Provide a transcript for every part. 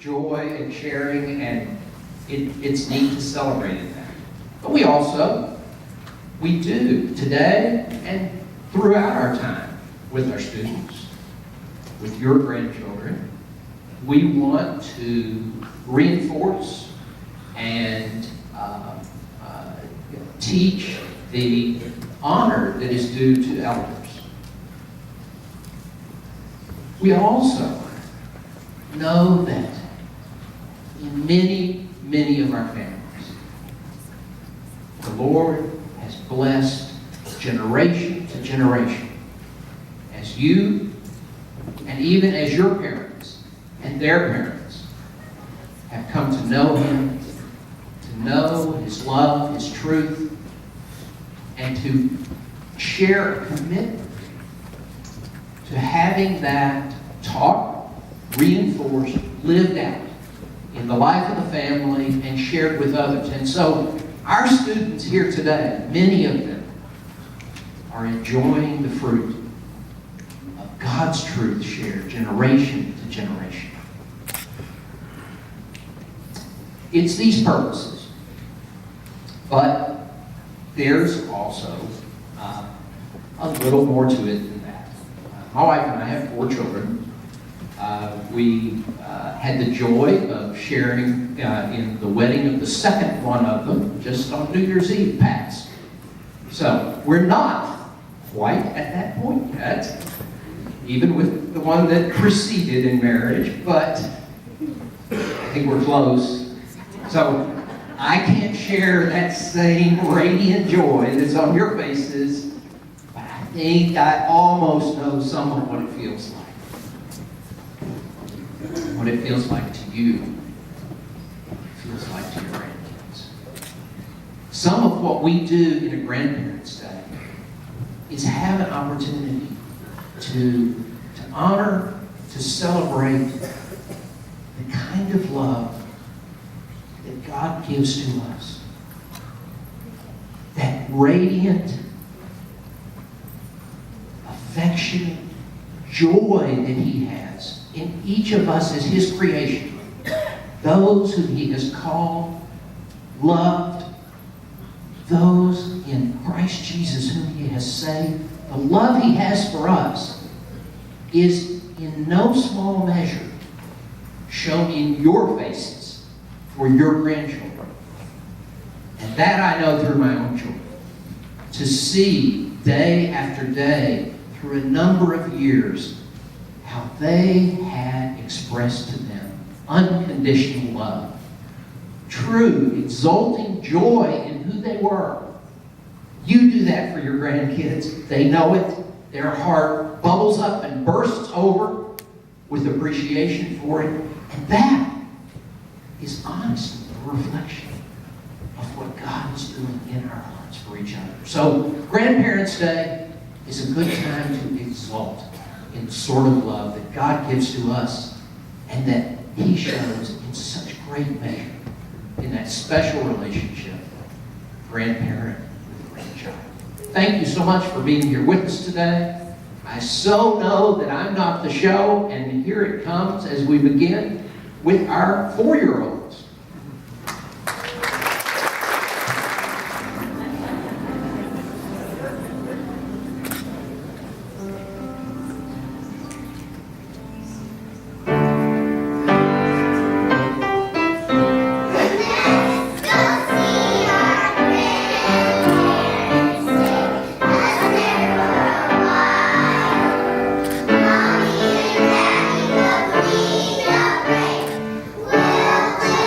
joy and sharing, and it's neat to celebrate in that. But we do today and throughout our time with our students, with your grandchildren. We want to reinforce and teach the honor that is due to elders. We also know that in many, many of our families, the Lord has blessed generation to generation. As you, and even as your parents and their parents, have come to know Him, to know His love, His truth, and to share a commitment to having that taught, reinforced, lived out in the life of the family and shared with others. And so our students here today, many of them, are enjoying the fruit of God's truth shared generation to generation. It's these purposes. But there's also a little more to it than that. My wife and I have 4 children. We had the joy of sharing in the wedding of the second one of them just on New Year's Eve past. So we're not quite at that point yet, even with the one that preceded in marriage, but I think we're close. So I can't share that same radiant joy that's on your faces, but I think I almost know some of what it feels like. What it feels like to you, what it feels like to your grandkids. Some of what we do in a Grandparents' Day is have an opportunity to honor, to celebrate the kind of love that God gives to us. That radiant, affectionate joy that He has in each of us as His creation. Those whom He has called, loved, those in Christ Jesus whom He has saved. The love He has for us is in no small measure shown in your faces for your grandchildren. And that I know through my own children. To see day after day, through a number of years, how they had expressed to them unconditional love. True, exulting joy in who they were. You do that for your grandkids. They know it. Their heart bubbles up and bursts over with appreciation for it. And that is honestly a reflection of what God is doing in our hearts for each other. So, Grandparents' Day is a good time to exult in the sort of love that God gives to us and that He shows in such great measure in that special relationship, grandparent with grandchild. Thank you so much for being here with us today. I so know that I'm not the show, and here it comes as we begin with our 4-year-olds. We'll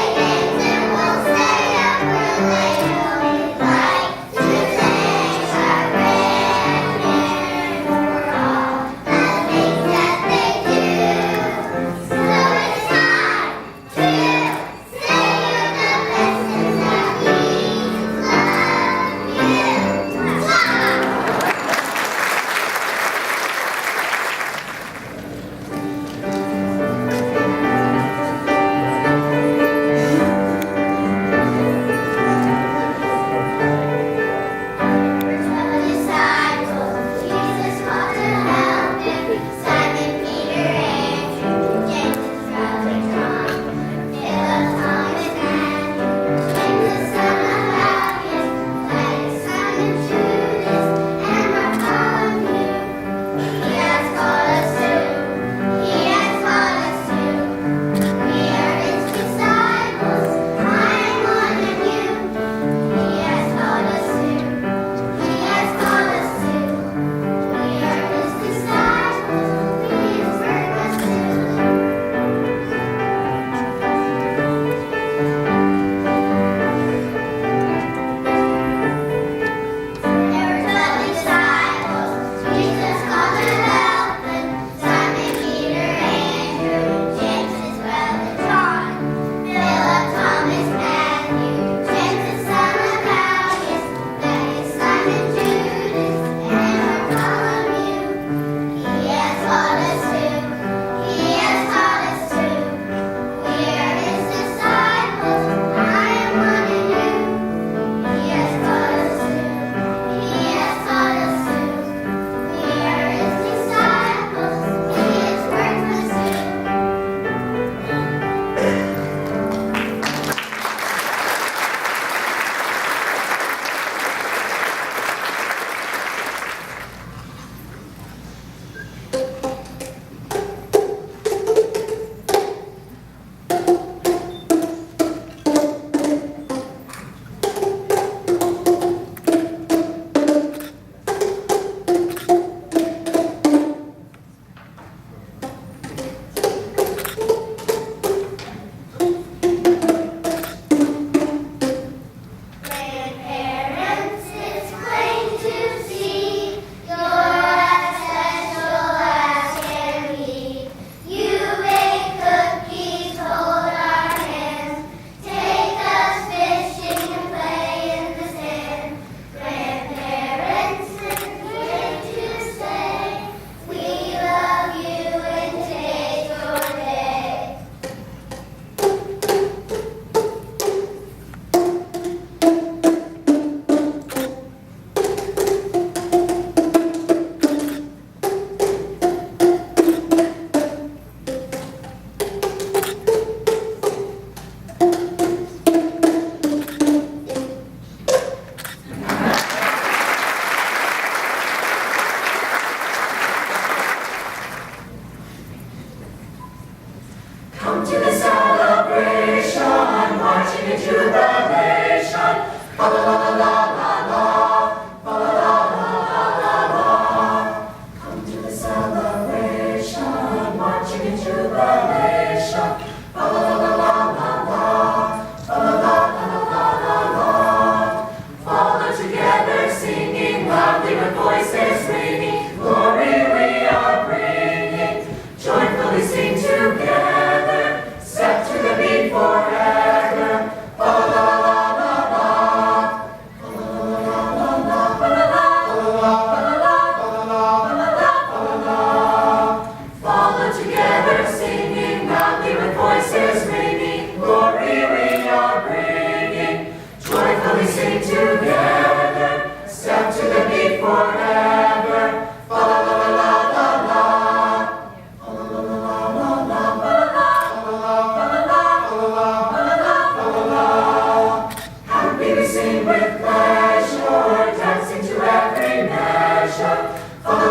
Happy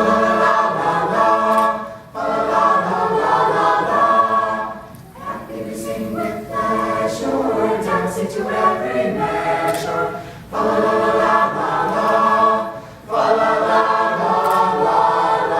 we sing with pleasure, dancing to every measure. Fa la la la la la, fa la la la la la la.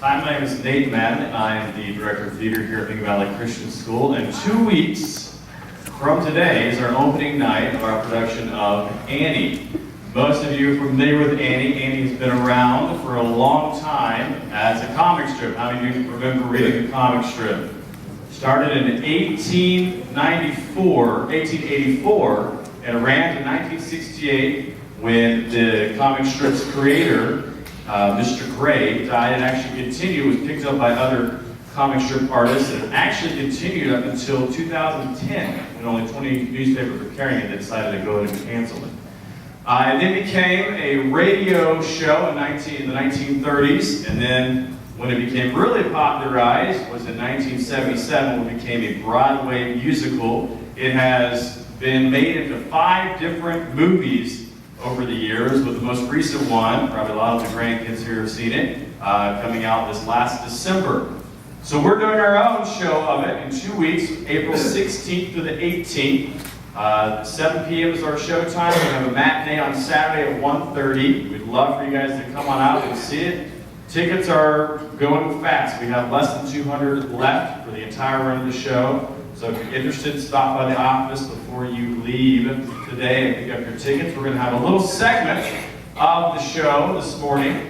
Hi, my name is Nate Madden, and I am the Director of Theater here at Big Valley Christian School. And 2 weeks from today is our opening night of our production of Annie. Most of you are familiar with Annie. Annie has been around for a long time as a comic strip. How many of you remember reading the comic strip? Started in 1884, and ran to 1968 when the comic strip's creator, Mr. Gray, died, and actually continued, was picked up by other comic strip artists, and actually continued up until 2010, when only 20 newspapers were carrying it. They decided to go ahead and cancel it. It then became a radio show in the 1930s, and then when it became really popularized was in 1977 when it became a Broadway musical. It has been made into 5 different movies over the years, with the most recent one, probably a lot of the grandkids here have seen it, coming out this last December. So we're doing our own show of it in 2 weeks, April 16th to the 18th. 7 p.m. is our show time. We have a matinee on Saturday at 1:30. We'd love for you guys to come on out and see it. Tickets are going fast. We have less than 200 left for the entire run of the show. So if you're interested, stop by the office before you leave today and pick up your tickets. We're going to have a little segment of the show this morning.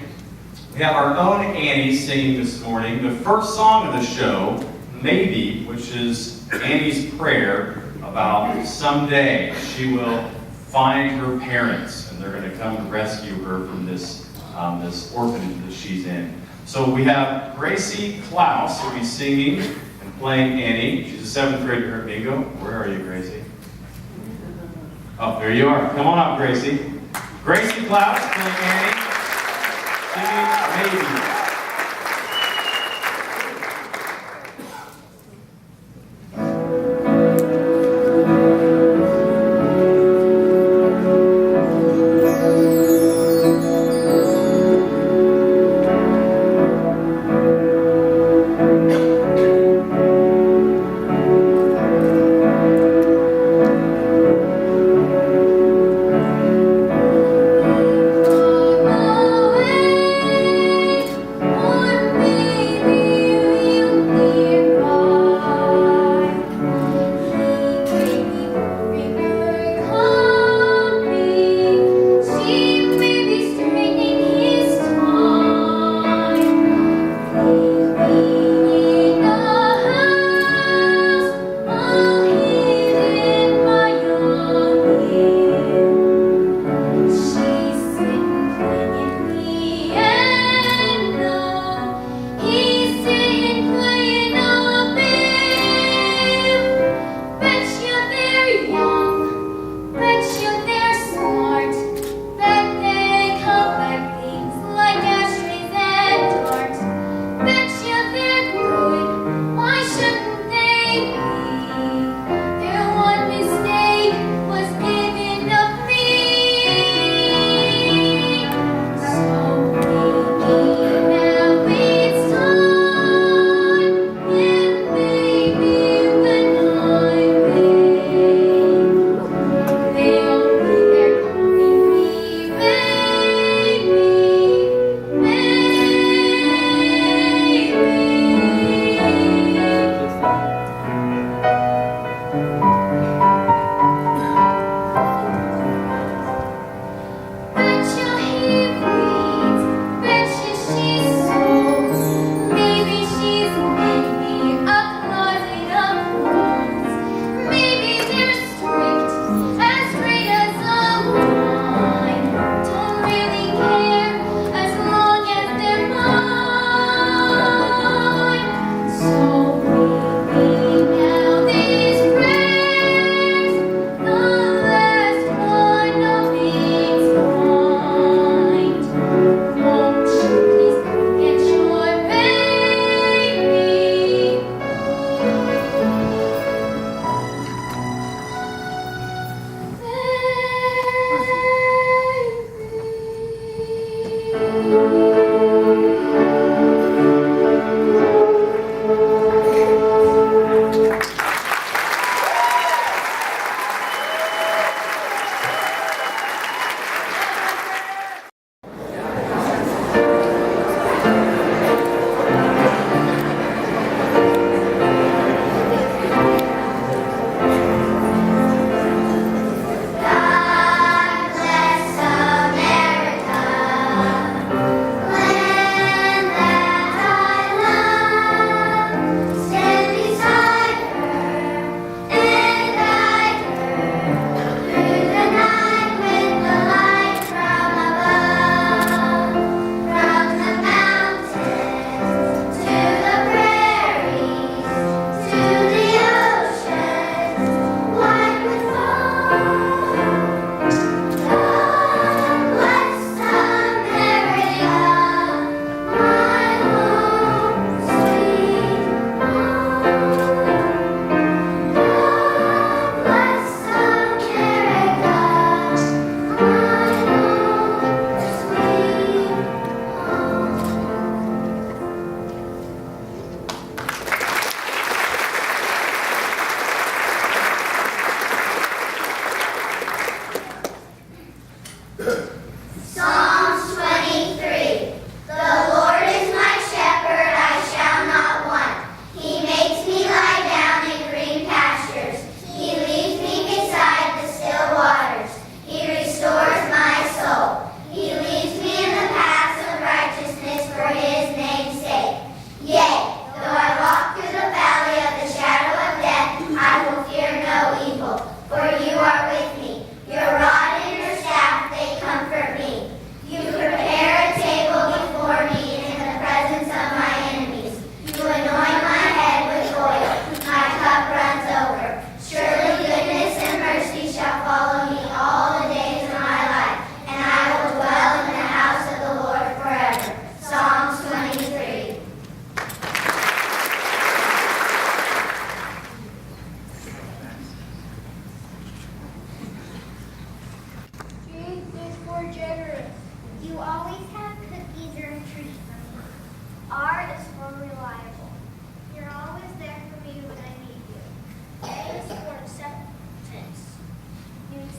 We have our own Annie singing this morning. The first song of the show, Maybe, which is Annie's prayer, about someday she will find her parents, and they're going to come and rescue her from this orphanage that she's in. So we have Gracie Klaus, who'll be singing and playing Annie. She's a 7th grader here at Bingo. Where are you, Gracie? Oh, there you are. Come on up, Gracie. Gracie Klaus playing Annie, singing Maybe.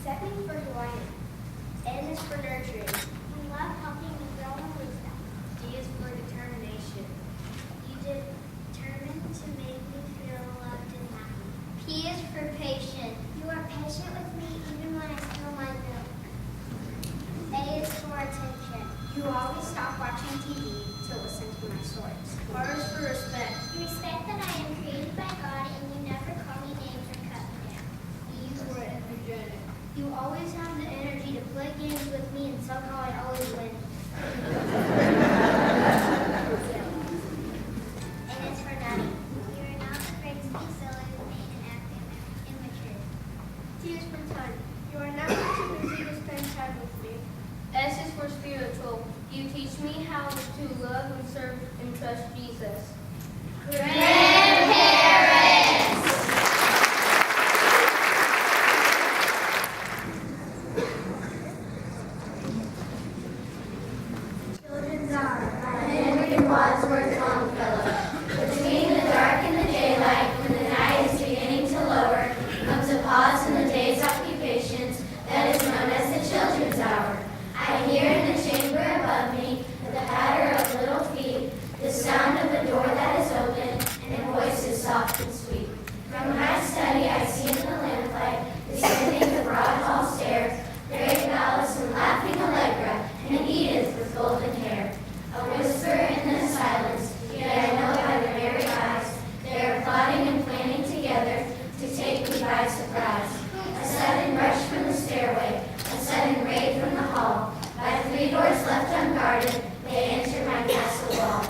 Accept me for who I am. N is for nurturing. Love helping me grow in wisdom. D is for determination. You determined to make me feel loved and happy. P is for patient. You are patient with me even when I spill my milk. A is for attention. You always stop watching TV to listen to my stories. R is for respect. You respect that I am created by God and you never call me names or cut me down. E is for energetic. You always have the energy to play games with me and somehow I always win. And it's for nutty. You are not afraid to be silly with me and act immature. T is for time. You are not too busy to spend time with me. S is for spiritual. You teach me how to love and serve and trust Jesus. Children's Hour by Henry Wadsworth Longfellow. Between the dark and the daylight, when the night is beginning to lower, comes a pause in the day's occupations that is known as the Children's Hour. I hear in the chamber above me the patter of little feet, the sound of a door that is open, and voices soft and sweet. From my study I see in the lamplight, descending the broad hall stairs, brave Alice and laughing Allegra, and Edith with golden hair. A whisper in the silence, yet I know by their merry eyes, they are plotting and planning together to take me by surprise. A sudden rush from the stairway, a sudden raid from the hall. By 3 doors left unguarded, they enter my castle wall.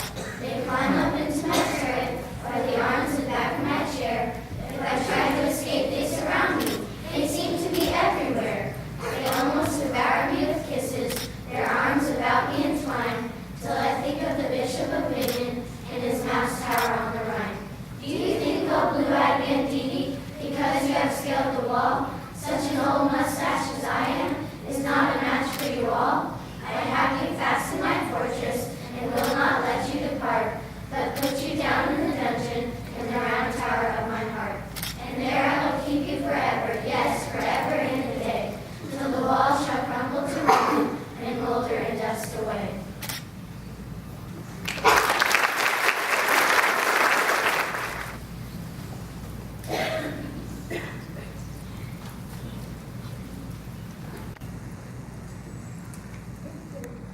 They climb up into my turret, or the arms and back of my chair. If I try to escape, they surround me. They seem to be everywhere. They almost devour me with kisses, their arms about me entwined, till I think of the Bishop of Minden and his mouse tower on the Rhine. Do you think, oh blue-eyed banditti, because you have scaled the wall, such an old mustache as I am is not a match for you all? I have you fast in my fortress and will not let you depart, but put you down in the dungeon in the round tower of my heart. And there I will keep you forever, yes, forever and a day, till the walls shall crumble to ruin and molder and dust away.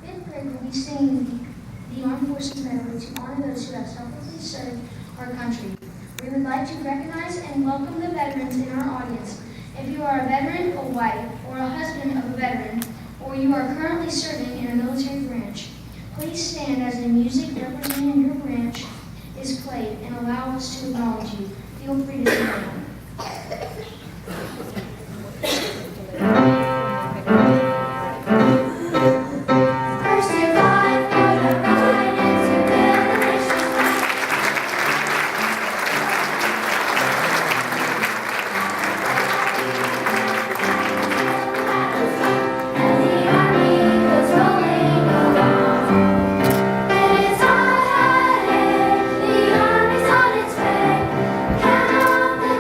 Fifth grade will be singing the Armed Forces Medal to honor those who have selflessly served our country. We would like to recognize and welcome the veterans in our audience. If you are a veteran, a wife, or a husband of a veteran, or you are currently serving in a military branch, please stand as the music representing your branch is played and allow us to acknowledge you. Feel free to sit down. The army's on its way. Count off the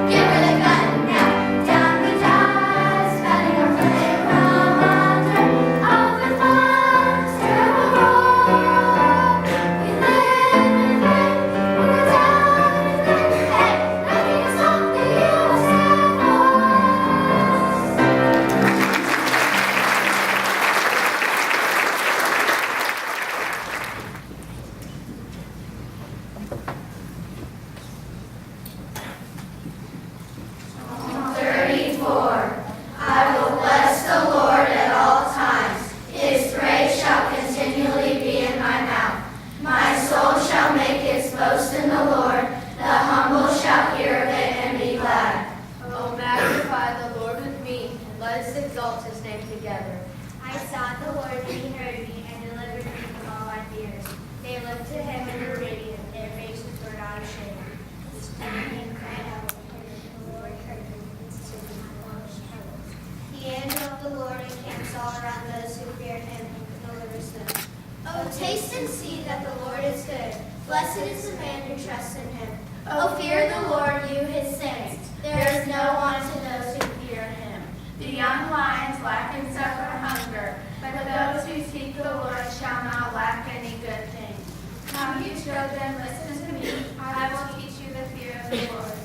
Give her the gun now. Down we dive, spelling our footing from under. Over thunder, we'll roll. We live in vain, we're down in vain. Hey, nothing can stop the USA force. Psalm 34. I will bless the Lord at all times. His praise shall continually be in my mouth. My soul shall make its boast in the Lord. The humble shall hear of it and be glad. Oh, magnify the Lord with me, and let us exalt his name together. I sought the Lord, and he heard me, and delivered me from all my fears. They looked to him and were radiant. Their faces were not ashamed. His name cried out, and the Lord heard them and stood in large troubles. The angel of the Lord encamps all around those who fear him and delivers them. Oh, taste and see that the Lord is good. Blessed is the man who trusts in him. Oh, fear the Lord, you his saints. There is no want to those who fear him. The young lions lack and suffer hunger, but those who seek the Lord shall not lack any good thing. Come, you children, listen to me. I will teach you the fear of the Lord.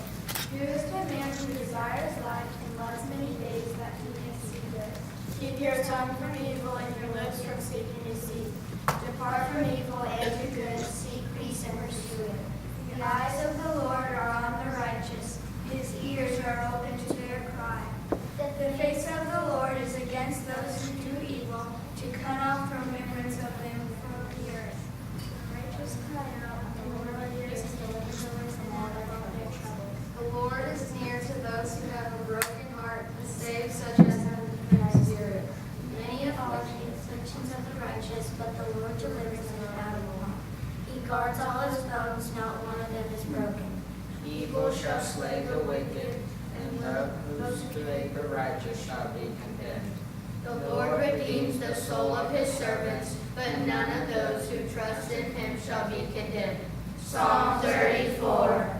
Who is the man who desires life and loves many days that he may see good? Keep your tongue from evil and your lips from speaking deceit. Depart from evil and do good. Seek peace and pursue it. The eyes of the Lord are on the righteous. His ears are open to their cry. That The face of the Lord is against those who do evil, to cut off remembrance of them from the earth. The righteous cry out, the Lord hears and delivers them out of all their trouble. The Lord is near to those who have a broken heart, and saves such as have a contrite spirit. Many are the afflictions of the righteous, but the Lord delivers them out of all. He guards all his bones, not one of them is broken. Evil shall slay the wicked, and those who slay the righteous shall be condemned. The Lord redeems the soul of his servants, but none of those who trust in him shall be condemned. Psalm 34.